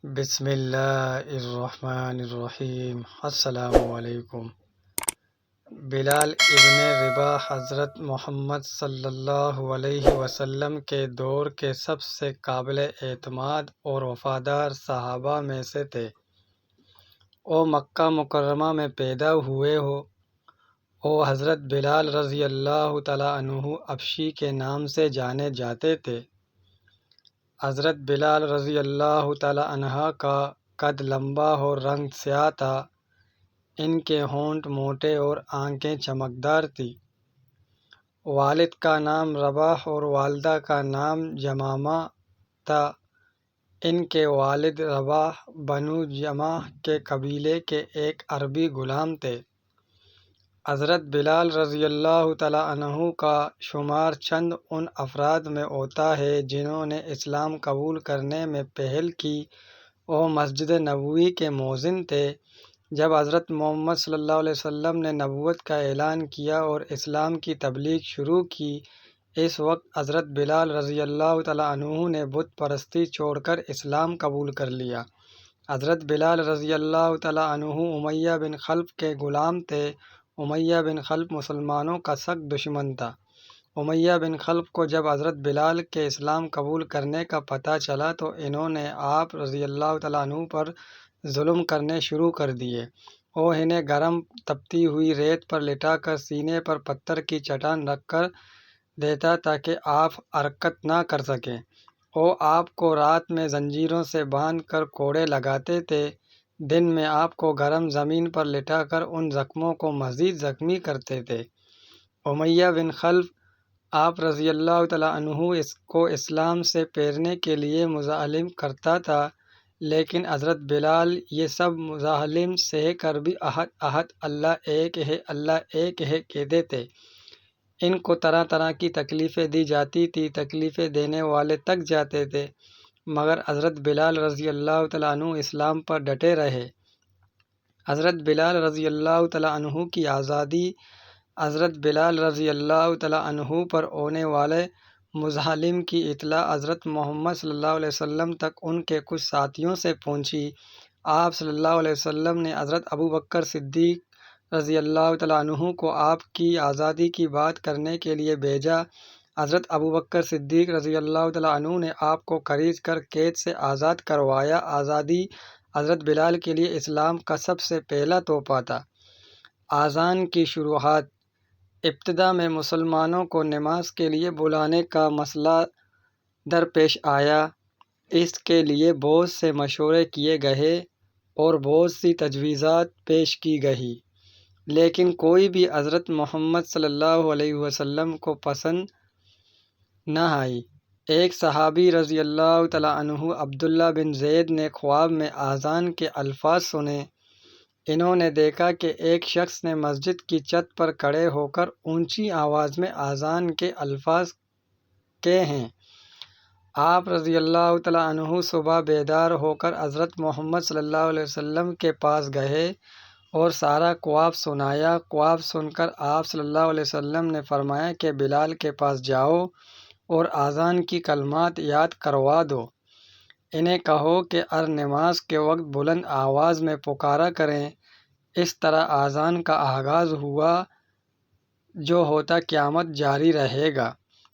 بسم اللہ الرحمن الرحیم۔ السلام علیکم۔ بلال ابن رباح حضرت محمد صلی اللہ علیہ وسلم کے دور کے سب سے قابل اعتماد اور وفادار صحابہ میں سے تھے۔ وہ مکہ مکرمہ میں پیدا ہوئے وہ حضرت بلال رضی اللہ تعالیٰ عنہ حبشی کے نام سے جانے جاتے تھے۔ حضرت بلال رضی اللہ تعالیٰ عنہ کا قد لمبا اور رنگ سیاہ تھا۔ ان کے ہونٹ موٹے اور آنکھیں چمکدار تھیں۔ والد کا نام رباح اور والدہ کا نام یمامہ تھا۔ ان کے والد رباح بنو جمح کے قبیلے کے ایک عربی غلام تھے۔ حضرت بلال رضی اللہ تعالیٰ عنہ کا شمار چند ان افراد میں ہوتا ہے جنہوں نے اسلام قبول کرنے میں پہل کی۔ وہ مسجد نبوی کے مؤذن تھے۔ جب حضرت محمد صلی اللہ علیہ وسلم نے نبوت کا اعلان کیا اور اسلام کی تبلیغ شروع کی، اس وقت حضرت بلال رضی اللہ تعالیٰ عنہ نے بت پرستی چھوڑ کر اسلام قبول کر لیا۔ حضرت بلال رضی اللہ تعالیٰ عنہ امیہ بن خلف کے غلام تھے۔ امیہ بن خلف مسلمانوں کا سخت دشمن تھا۔ امیہ بن خلف کو جب حضرت بلال کے اسلام قبول کرنے کا پتہ چلا تو انہوں نے آپ رضی اللہ تعالیٰ عنہ پر ظلم کرنے شروع کر دیے۔ وہ انہیں گرم تپتی ہوئی ریت پر لٹا کر سینے پر پتھر کی چٹان رکھ کر دیتا تاکہ آپ حرکت نہ کر سکیں۔ وہ آپ کو رات میں زنجیروں سے باندھ کر کوڑے لگاتے تھے۔ دن میں آپ کو گرم زمین پر لٹا کر ان زخموں کو مزید زخمی کرتے تھے۔ امیہ بن خلف آپ رضی اللہ تعالیٰ عنہ کو اسلام سے پھیرنے کے لیے مظالم کرتا تھا، لیکن حضرت بلال یہ سب مظالم سہ کر بھی احد احد اللہ ایک ہے اللہ ایک ہے کہتے تھے۔ ان کو طرح طرح کی تکلیفیں دی جاتی تھیں، تکلیفیں دینے والے تک جاتے تھے، مگر حضرت بلال رضی اللہ تعالیٰ عنہ اسلام پر ڈٹے رہے۔ حضرت بلال رضی اللہ تعالیٰ عنہ کی آزادی۔ حضرت بلال رضی اللہ تعالیٰ عنہ پر ہونے والے مظالم کی اطلاع حضرت محمد صلی اللہ علیہ وسلم تک ان کے کچھ ساتھیوں سے پہنچی۔ آپ صلی اللہ علیہ وسلم نے حضرت ابوبکر صدیق رضی اللہ تعالیٰ عنہ کو آپ کی آزادی کی بات کرنے کے لیے بھیجا۔ حضرت ابوبکر صدیق رضی اللہ تعالیٰ عنہ نے آپ کو خرید کر قید سے آزاد کروایا۔ آزادی حضرت بلال کے لیے اسلام کا سب سے پہلا تحفہ تھا۔ اذان کی شروعات۔ ابتدا میں مسلمانوں کو نماز کے لیے بلانے کا مسئلہ درپیش آیا۔ اس کے لیے بہت سے مشورے کیے گئے اور بہت سی تجویزات پیش کی گئیں، لیکن کوئی بھی حضرت محمد صلی اللہ علیہ وسلم کو پسند نہ آئی۔ ایک صحابی رضی اللہ تعالیٰ عنہ عبداللہ بن زید نے خواب میں اذان کے الفاظ سنے۔ انہوں نے دیکھا کہ ایک شخص نے مسجد کی چھت پر کھڑے ہو کر اونچی آواز میں اذان کے الفاظ کہے ہیں۔ آپ رضی اللہ تعالیٰ عنہ صبح بیدار ہو کر حضرت محمد صلی اللہ علیہ وسلم کے پاس گئے اور سارا خواب سنایا۔ خواب سن کر آپ صلی اللہ علیہ وسلم نے فرمایا کہ بلال کے پاس جاؤ اور اذان کی کلمات یاد کروا دو۔ انہیں کہو کہ ہر نماز کے وقت بلند آواز میں پکارا کریں۔ اس طرح اذان کا آغاز ہوا جو ہوتا قیامت جاری رہے گا۔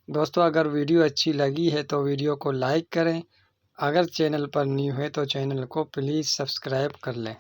دوستو، اگر ویڈیو اچھی لگی ہے تو ویڈیو کو لائک کریں۔ اگر چینل پر نیو ہے تو چینل کو پلیز سبسکرائب کر لیں۔